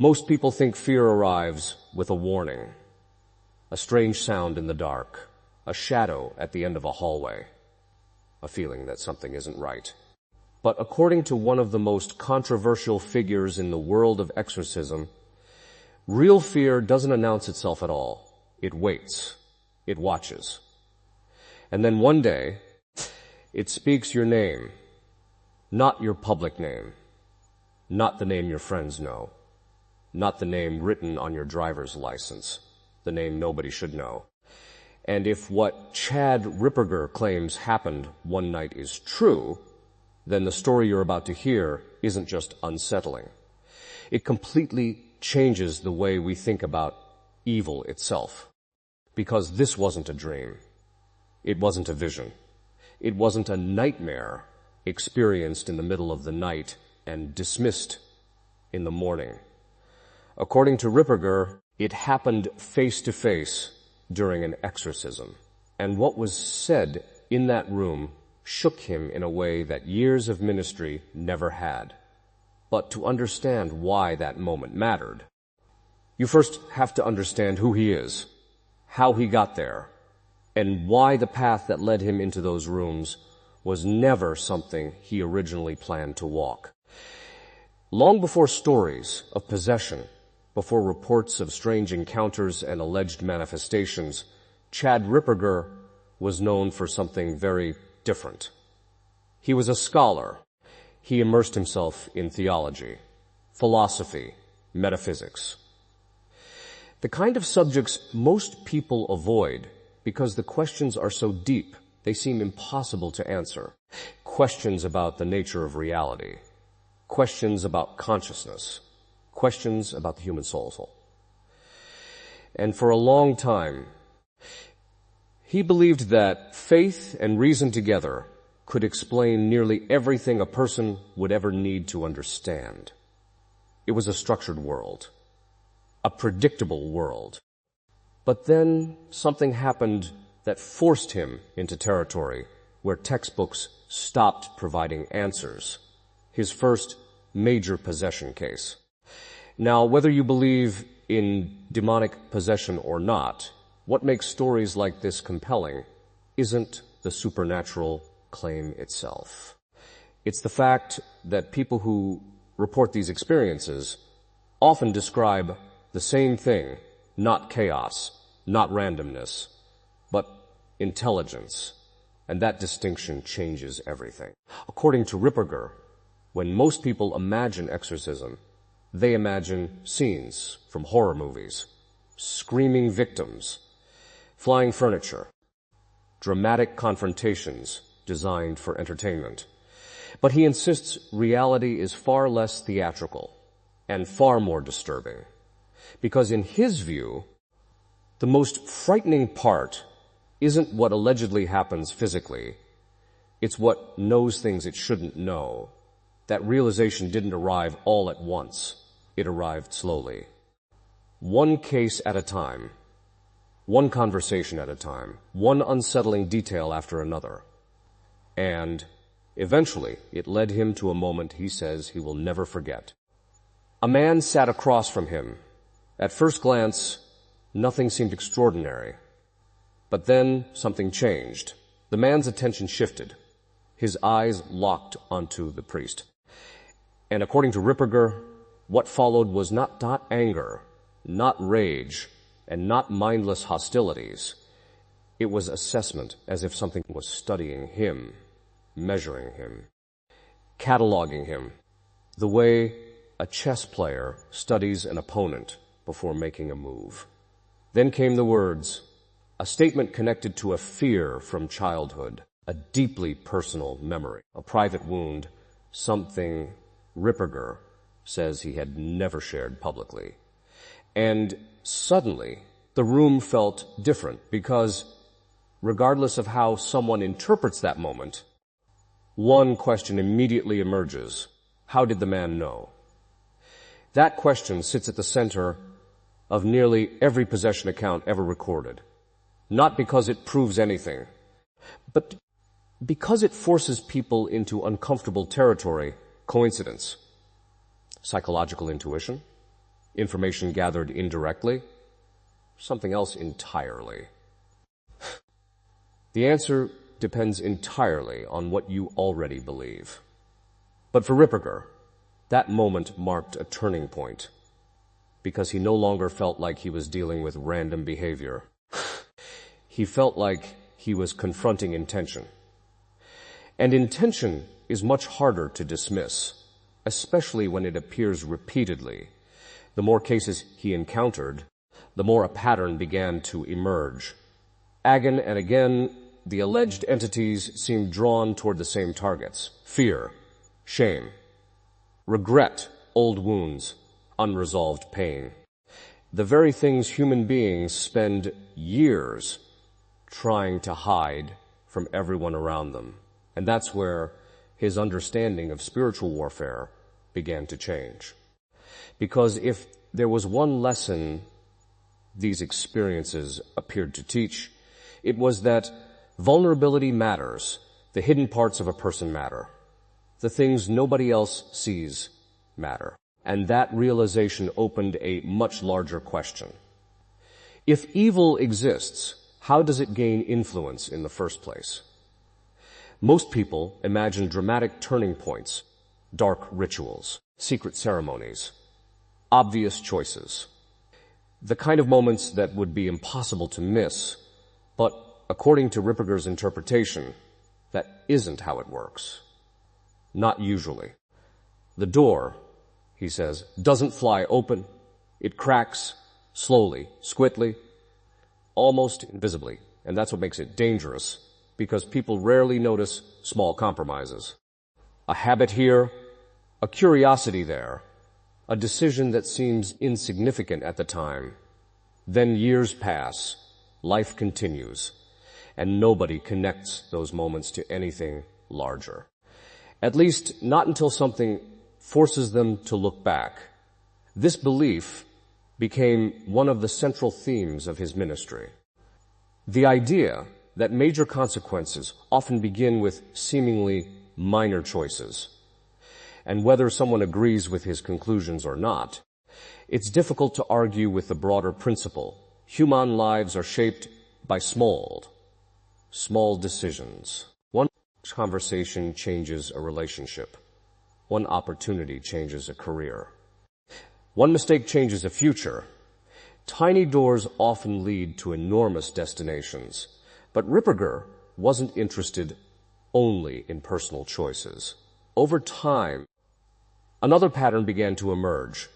Most people think fear arrives with a warning, a strange sound in the dark, a shadow at the end of a hallway, a feeling that something isn't right. But according to one of the most controversial figures in the world of exorcism, real fear doesn't announce itself at all. It waits. It watches. And then one day, it speaks your name, not your public name, not the name your friends know, not the name written on your driver's license, the name nobody should know. And if what Chad Ripperger claims happened one night is true, then the story you're about to hear isn't just unsettling. It completely changes the way we think about evil itself. Because this wasn't a dream. It wasn't a vision. It wasn't a nightmare experienced in the middle of the night and dismissed in the morning. According to Ripperger, it happened face to face during an exorcism. And what was said in that room shook him in a way that years of ministry never had. But to understand why that moment mattered, you first have to understand who he is, how he got there, and why the path that led him into those rooms was never something he originally planned to walk. Long before stories of possession, before reports of strange encounters and alleged manifestations, Chad Ripperger was known for something very different. He was a scholar. He immersed himself in theology, philosophy, metaphysics. The kind of subjects most people avoid because the questions are so deep, they seem impossible to answer. Questions about the nature of reality, questions about consciousness, questions about the human soul. And for a long time, he believed that faith and reason together could explain nearly everything a person would ever need to understand. It was a structured world, a predictable world. But then something happened that forced him into territory where textbooks stopped providing answers. His first major possession case. Now, whether you believe in demonic possession or not, what makes stories like this compelling isn't the supernatural claim itself. It's the fact that people who report these experiences often describe the same thing, not chaos, not randomness, but intelligence. And that distinction changes everything. According to Ripperger, when most people imagine exorcism, they imagine scenes from horror movies, screaming victims, flying furniture, dramatic confrontations designed for entertainment. But he insists reality is far less theatrical and far more disturbing, because in his view, the most frightening part isn't what allegedly happens physically, it's what knows things it shouldn't know. That realization didn't arrive all at once. It arrived slowly. One case at a time, one conversation at a time, one unsettling detail after another. And eventually, it led him to a moment he says he will never forget. A man sat across from him. At first glance, nothing seemed extraordinary. But then something changed. The man's attention shifted. His eyes locked onto the priest. And according to Ripperger, what followed was not anger, not rage, and not mindless hostilities. It was assessment, as if something was studying him, measuring him, cataloging him, the way a chess player studies an opponent before making a move. Then came the words, a statement connected to a fear from childhood, a deeply personal memory, a private wound, something Ripperger says he had never shared publicly. And suddenly, the room felt different because, regardless of how someone interprets that moment, one question immediately emerges. How did the man know? That question sits at the center of nearly every possession account ever recorded. Not because it proves anything, but because it forces people into uncomfortable territory. Coincidence, psychological intuition, Information gathered indirectly? Something else entirely. The answer depends entirely on what you already believe. But for Ripperger, that moment marked a turning point, because he no longer felt like he was dealing with random behavior. He felt like he was confronting intention. And intention is much harder to dismiss, especially when it appears repeatedly. The more cases he encountered, the more a pattern began to emerge. Again and again, the alleged entities seemed drawn toward the same targets: fear, shame, regret, old wounds, unresolved pain. The very things human beings spend years trying to hide from everyone around them. And that's where his understanding of spiritual warfare began to change. Because if there was one lesson these experiences appeared to teach, it was that vulnerability matters. The hidden parts of a person matter. The things nobody else sees matter. And that realization opened a much larger question. If evil exists, how does it gain influence in the first place? Most people imagine dramatic turning points, dark rituals, secret ceremonies, obvious choices. The kind of moments that would be impossible to miss, but according to Ripperger's interpretation, that isn't how it works. Not usually. The door, he says, doesn't fly open. It cracks slowly, squittly, almost invisibly. And that's what makes it dangerous, because people rarely notice small compromises. A habit here, a curiosity there, a decision that seems insignificant at the time. Then years pass, life continues, and nobody connects those moments to anything larger. At least not until something forces them to look back. This belief became one of the central themes of his ministry. The idea that major consequences often begin with seemingly minor choices. And whether someone agrees with his conclusions or not, it's difficult to argue with the broader principle. Human lives are shaped by small decisions. One conversation changes a relationship. One opportunity changes a career. One mistake changes a future. Tiny doors often lead to enormous destinations. But Ripperger wasn't interested only in personal choices. Over time, another pattern began to emerge,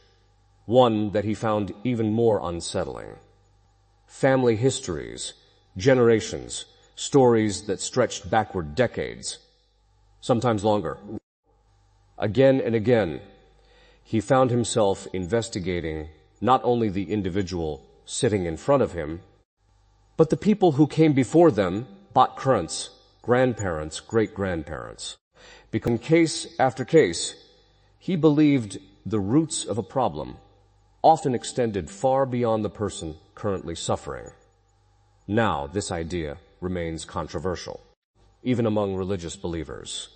one that he found even more unsettling. Family histories, generations, stories that stretched backward decades, sometimes longer. Again and again, he found himself investigating not only the individual sitting in front of him, but the people who came before them, bot-currents, grandparents, great-grandparents. Because case after case, he believed the roots of a problem often extended far beyond the person currently suffering. Now, this idea remains controversial, even among religious believers.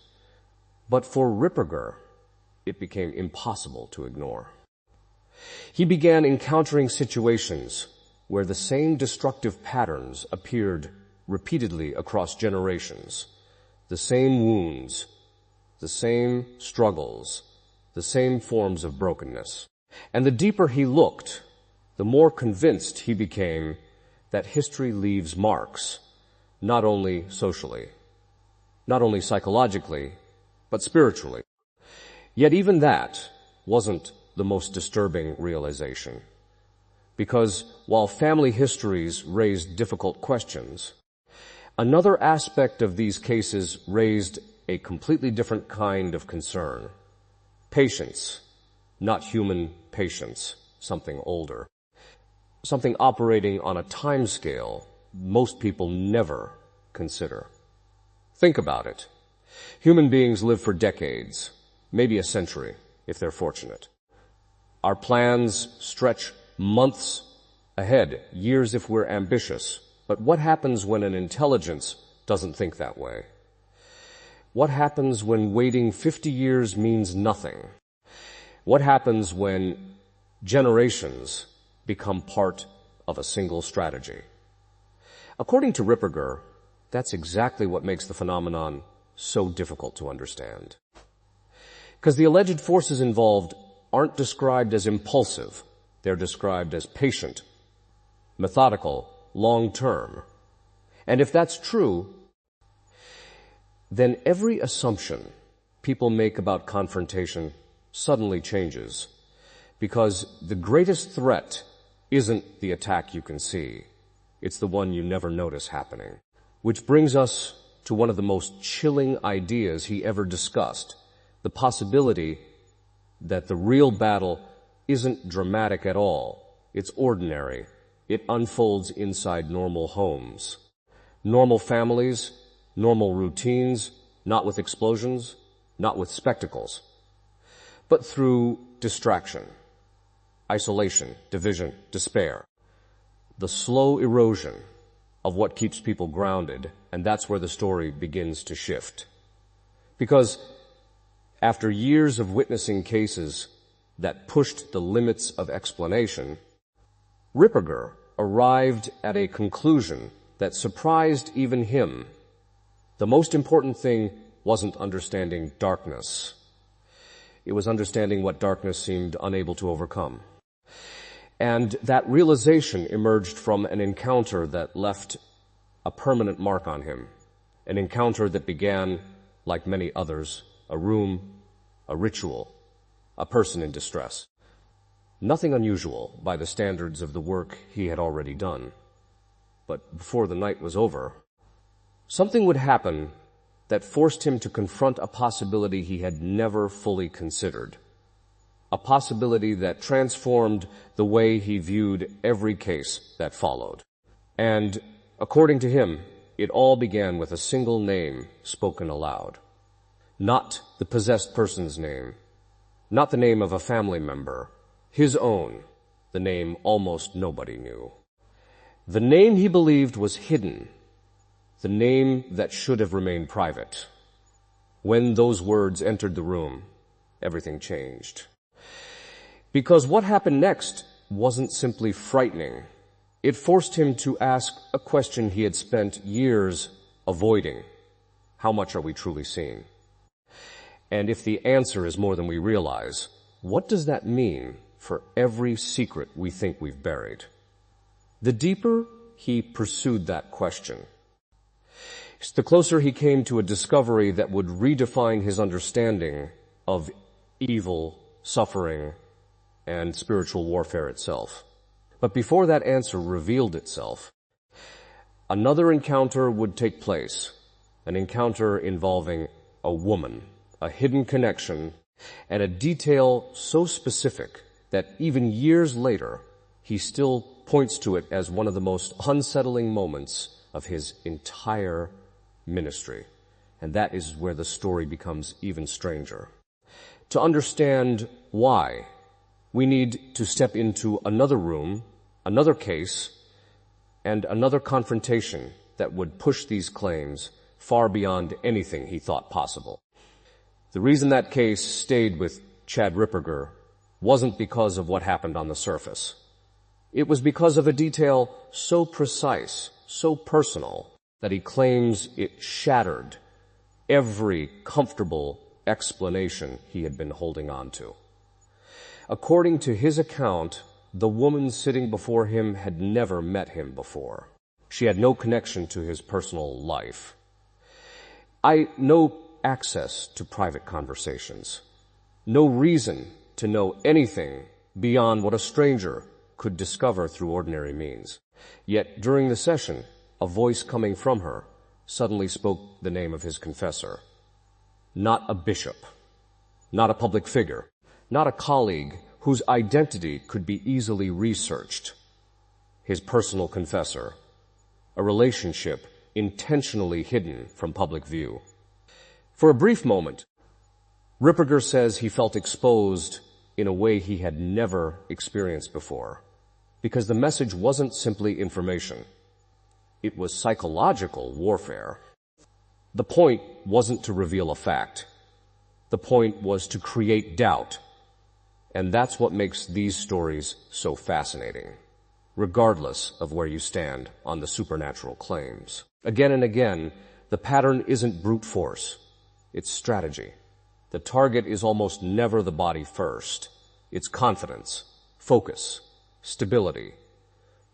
But for Ripperger, it became impossible to ignore. He began encountering situations where the same destructive patterns appeared repeatedly across generations, the same wounds, the same struggles, the same forms of brokenness. And the deeper he looked, the more convinced he became that history leaves marks, not only socially, not only psychologically, but spiritually. Yet even that wasn't the most disturbing realization. Because while family histories raised difficult questions, another aspect of these cases raised a completely different kind of concern. Patience, not human patience, something older. Something operating on a time scale most people never consider. Think about it. Human beings live for decades, maybe a century, if they're fortunate. Our plans stretch months ahead, years if we're ambitious. But what happens when an intelligence doesn't think that way? What happens when waiting 50 years means nothing? What happens when Generations become part of a single strategy. According to Ripperger, that's exactly what makes the phenomenon so difficult to understand. Because the alleged forces involved aren't described as impulsive. They're described as patient, methodical, long-term. And if that's true, then every assumption people make about confrontation suddenly changes, because the greatest threat isn't the attack you can see. It's the one you never notice happening. Which brings us to one of the most chilling ideas he ever discussed, the possibility that the real battle isn't dramatic at all. It's ordinary. It unfolds inside normal homes. Normal families, normal routines, not with explosions, not with spectacles, but through distraction, isolation, division, despair. The slow erosion of what keeps people grounded, and that's where the story begins to shift. Because after years of witnessing cases that pushed the limits of explanation, Ripperger arrived at a conclusion that surprised even him. The most important thing wasn't understanding darkness. It was understanding what darkness seemed unable to overcome. And that realization emerged from an encounter that left a permanent mark on him. An encounter that began, like many others, a room, a ritual, a person in distress. Nothing unusual by the standards of the work he had already done. But before the night was over, something would happen that forced him to confront a possibility he had never fully considered. A possibility that transformed the way he viewed every case that followed. And according to him, it all began with a single name spoken aloud. Not the possessed person's name, not the name of a family member, his own, the name almost nobody knew. The name he believed was hidden, the name that should have remained private. When those words entered the room, everything changed. Because what happened next wasn't simply frightening. It forced him to ask a question he had spent years avoiding. How much are we truly seeing? And if the answer is more than we realize, what does that mean for every secret we think we've buried? The deeper he pursued that question, the closer he came to a discovery that would redefine his understanding of evil, suffering, and spiritual warfare itself. But before that answer revealed itself, another encounter would take place, an encounter involving a woman, a hidden connection, and a detail so specific that even years later, he still points to it as one of the most unsettling moments of his entire ministry. And that is where the story becomes even stranger. To understand why, we need to step into another room, another case, and another confrontation that would push these claims far beyond anything he thought possible. The reason that case stayed with Chad Ripperger wasn't because of what happened on the surface. It was because of a detail so precise, so personal, that he claims it shattered every comfortable explanation he had been holding on to. According to his account, the woman sitting before him had never met him before. She had no connection to his personal life. No access to private conversations. No reason to know anything beyond what a stranger could discover through ordinary means. Yet during the session, a voice coming from her suddenly spoke the name of his confessor. Not a bishop, not a public figure, not a colleague whose identity could be easily researched. His personal confessor, a relationship intentionally hidden from public view. For a brief moment, Ripperger says he felt exposed in a way he had never experienced before, because the message wasn't simply information. It was psychological warfare. The point wasn't to reveal a fact. The point was to create doubt, And that's what makes these stories so fascinating, regardless of where you stand on the supernatural claims. Again and again, the pattern isn't brute force. It's strategy. The target is almost never the body first. It's confidence, focus, stability.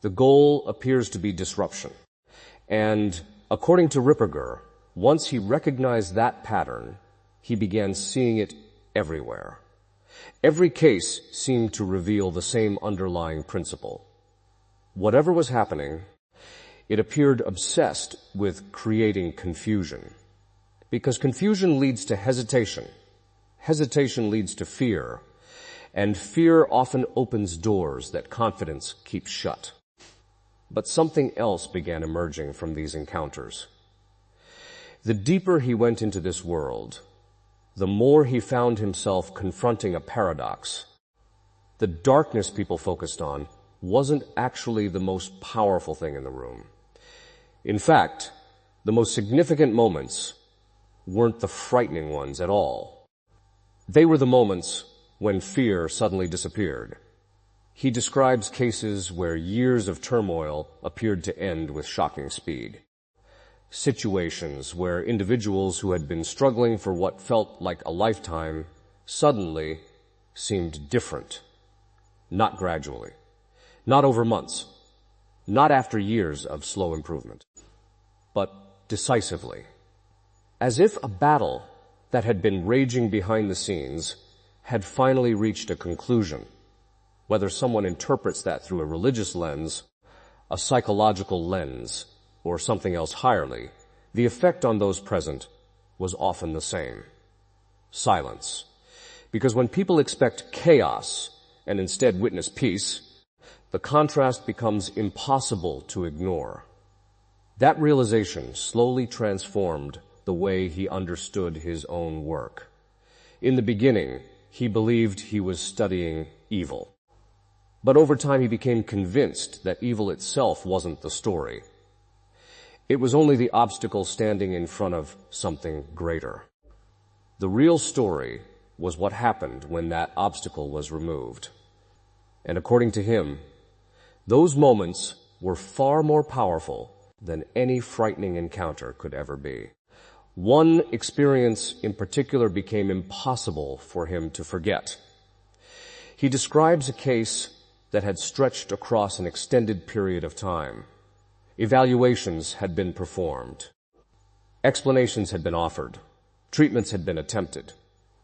The goal appears to be disruption. And according to Ripperger, once he recognized that pattern, he began seeing it everywhere. Every case seemed to reveal the same underlying principle. Whatever was happening, it appeared obsessed with creating confusion. Because confusion leads to hesitation. Hesitation leads to fear. And fear often opens doors that confidence keeps shut. But something else began emerging from these encounters. The deeper he went into this world, the more he found himself confronting a paradox. The darkness people focused on wasn't actually the most powerful thing in the room. In fact, the most significant moments weren't the frightening ones at all. They were the moments when fear suddenly disappeared. He describes cases where years of turmoil appeared to end with shocking speed. Situations where individuals who had been struggling for what felt like a lifetime suddenly seemed different. Not gradually. Not over months. Not after years of slow improvement. But decisively. As if a battle that had been raging behind the scenes had finally reached a conclusion. Whether someone interprets that through a religious lens, a psychological lens, or something else higherly, the effect on those present was often the same. Silence. Because when people expect chaos and instead witness peace, the contrast becomes impossible to ignore. That realization slowly transformed the way he understood his own work. In the beginning, he believed he was studying evil. But over time he became convinced that evil itself wasn't the story. It was only the obstacle standing in front of something greater. The real story was what happened when that obstacle was removed. And according to him, those moments were far more powerful than any frightening encounter could ever be. One experience in particular became impossible for him to forget. He describes a case that had stretched across an extended period of time. Evaluations had been performed. Explanations had been offered. Treatments had been attempted.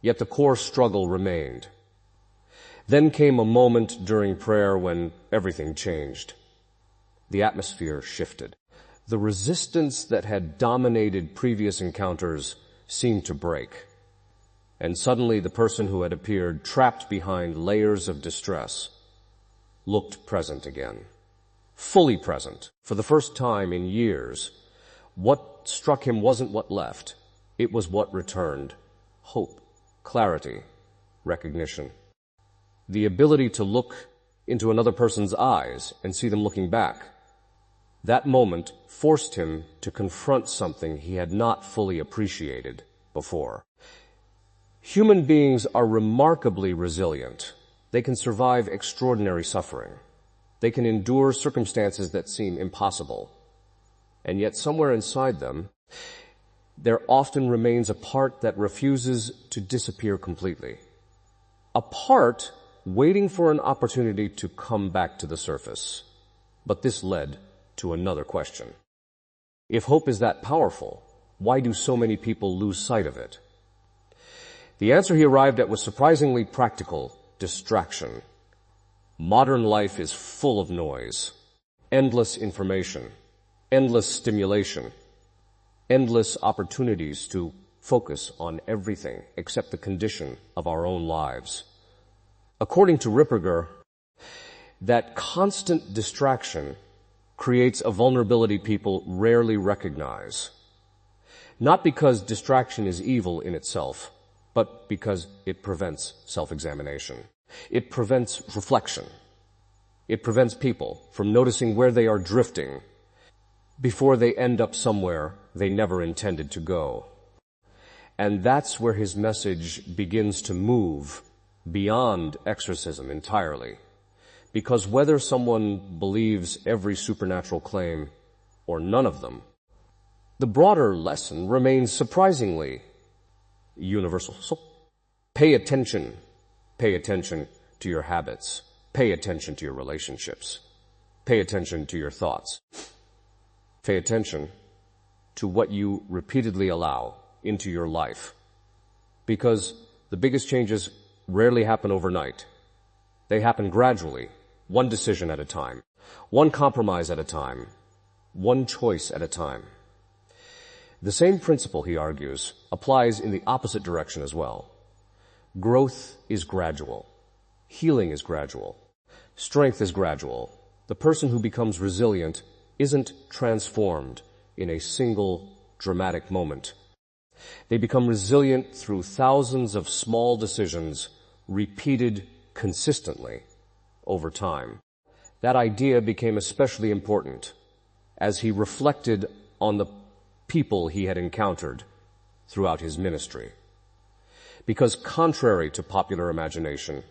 Yet the core struggle remained. Then came a moment during prayer when everything changed. The atmosphere shifted. The resistance that had dominated previous encounters seemed to break. And suddenly the person who had appeared trapped behind layers of distress looked present again. Fully present. For the first time in years, what struck him wasn't what left. It was what returned. Hope, clarity, recognition. The ability to look into another person's eyes and see them looking back. That moment forced him to confront something he had not fully appreciated before. Human beings are remarkably resilient. They can survive extraordinary suffering. They can endure circumstances that seem impossible. And yet somewhere inside them, there often remains a part that refuses to disappear completely. A part waiting for an opportunity to come back to the surface. But this led to another question. If hope is that powerful, why do so many people lose sight of it? The answer he arrived at was surprisingly practical: distraction. Modern life is full of noise, endless information, endless stimulation, endless opportunities to focus on everything except the condition of our own lives. According to Ripperger, that constant distraction creates a vulnerability people rarely recognize. Not because distraction is evil in itself, but because it prevents self-examination. It prevents reflection. It prevents people from noticing where they are drifting before they end up somewhere they never intended to go. And that's where his message begins to move beyond exorcism entirely, because whether someone believes every supernatural claim or none of them, the broader lesson remains surprisingly universal. So pay attention. Pay attention to your habits. Pay attention to your relationships. Pay attention to your thoughts. Pay attention to what you repeatedly allow into your life. Because the biggest changes rarely happen overnight. They happen gradually, one decision at a time, one compromise at a time, one choice at a time. The same principle, he argues, applies in the opposite direction as well. Growth is gradual. Healing is gradual. Strength is gradual. The person who becomes resilient isn't transformed in a single dramatic moment. They become resilient through thousands of small decisions repeated consistently over time. That idea became especially important as he reflected on the people he had encountered throughout his ministry. Because contrary to popular imagination,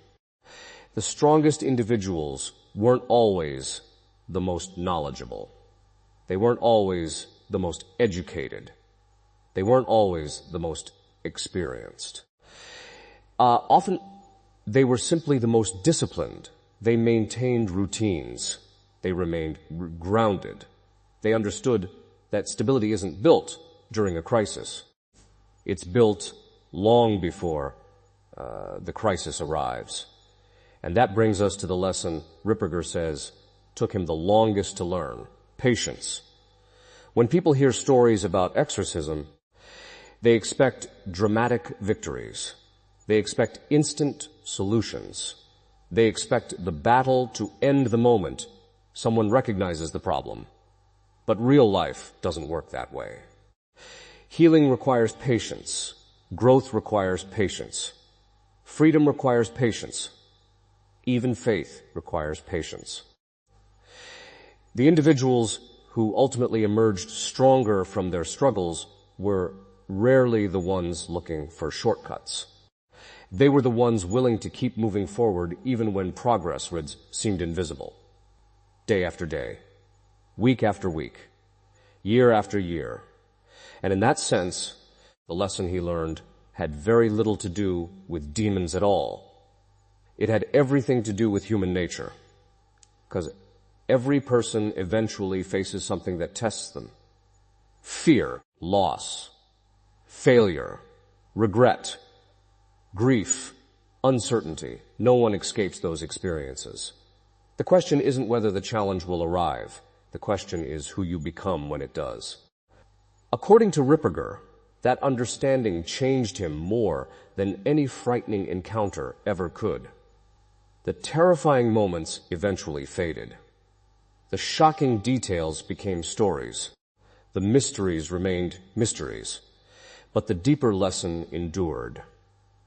the strongest individuals weren't always the most knowledgeable. They weren't always the most educated. They weren't always the most experienced. Often they were simply the most disciplined. They maintained routines. They remained grounded. They understood that stability isn't built during a crisis. It's built long before the crisis arrives. And that brings us to the lesson Ripperger says took him the longest to learn: patience. When people hear stories about exorcism, they expect dramatic victories. They expect instant solutions. They expect the battle to end the moment someone recognizes the problem. But real life doesn't work that way. Healing requires patience. Growth requires patience. Freedom requires patience. Even faith requires patience. The individuals who ultimately emerged stronger from their struggles were rarely the ones looking for shortcuts. They were the ones willing to keep moving forward even when progress seemed invisible. Day after day, week after week, year after year. And in that sense, the lesson he learned had very little to do with demons at all. It had everything to do with human nature, because every person eventually faces something that tests them. Fear, loss, failure, regret, grief, uncertainty. No one escapes those experiences. The question isn't whether the challenge will arrive. The question is who you become when it does. According to Ripperger, that understanding changed him more than any frightening encounter ever could. The terrifying moments eventually faded. The shocking details became stories. The mysteries remained mysteries. But the deeper lesson endured.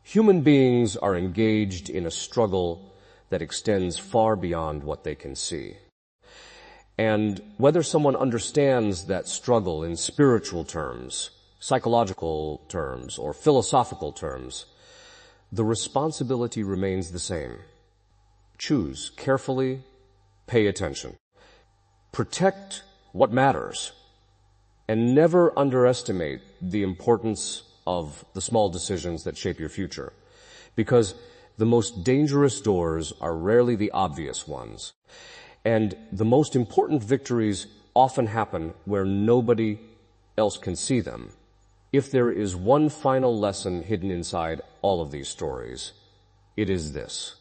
Human beings are engaged in a struggle that extends far beyond what they can see. And whether someone understands that struggle in spiritual terms, psychological terms, or philosophical terms, the responsibility remains the same. Choose carefully, pay attention. Protect what matters, and never underestimate the importance of the small decisions that shape your future, because the most dangerous doors are rarely the obvious ones, and the most important victories often happen where nobody else can see them. If there is one final lesson hidden inside all of these stories, it is this: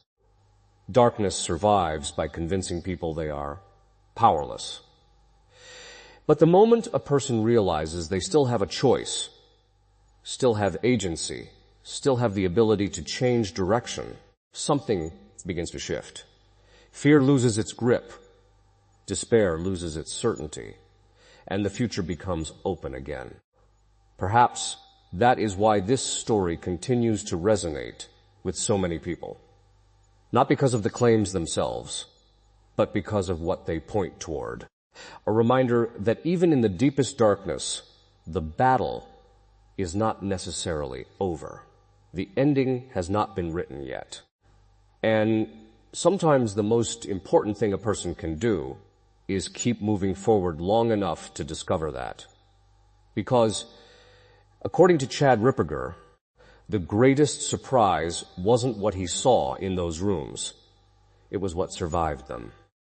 darkness survives by convincing people they are powerless. But the moment a person realizes they still have a choice, still have agency, still have the ability to change direction, something begins to shift. Fear loses its grip, despair loses its certainty, and the future becomes open again. Perhaps that is why this story continues to resonate with so many people. Not because of the claims themselves, but because of what they point toward. A reminder that even in the deepest darkness, the battle is not necessarily over. The ending has not been written yet. And sometimes the most important thing a person can do is keep moving forward long enough to discover that. Because, according to Chad Ripperger, the greatest surprise wasn't what he saw in those rooms. It was what survived them.